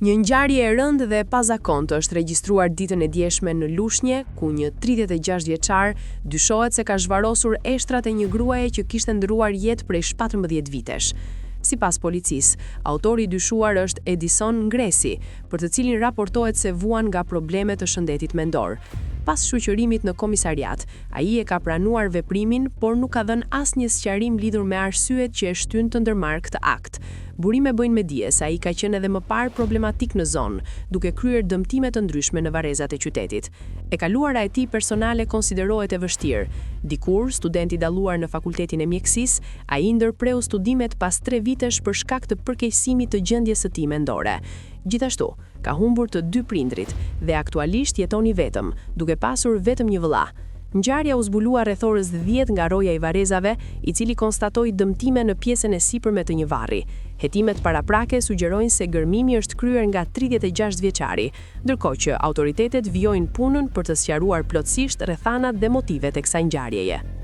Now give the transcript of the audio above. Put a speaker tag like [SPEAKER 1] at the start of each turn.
[SPEAKER 1] Një ngjarje e rëndë dhe e pazakontë është regjistruar ditën e djeshme në Lushnjë, ku një 36 vjeçar dyshohet se ka zhvarosur eshtrat e një gruaje që kishte ndëruar jetë prej 17 vitesh. Sipas policisë, autori i dyshuar është Edison Ngresi, për të cilin raportohet se vuan nga probleme të shëndetit mendor. Pas shoqërimit në komisariat, ai e ka pranuar veprimin, por nuk ka dhënë asnjë sqarim lidhur me arsyet që e shtyn të ndërmarrë këtë akt. Burime bëjnë me dije se ai ka qenë edhe më parë problematik në zonë, duke kryer dëmtime të ndryshme në varrezat e qytetit. E kaluara e tij personale konsiderohet e vështirë. Dikur, student i dalluar në fakultetin e mjekësisë, ai ndërpreu studimet pas 3 vitesh për shkak të përkeqësimit të gjendjes së tij mendore. Gjithashtu, ka humbur të 2 prindrit dhe aktualisht jeton i vetëm, duke pasur vetëm një vëlla. Ngjarja u zbulua rreth orës 10 nga roja i varrezave, i cili konstatoi dëmtime në pjesën e sipërme të një varri. Hetimet paraprake sugjerojnë se gërmimi është kryer nga 36 vjeçari, ndërkohë që autoritetet vijojnë punën për të sqaruar plotësisht rrethanat dhe motivet e kësaj ngjarjeje.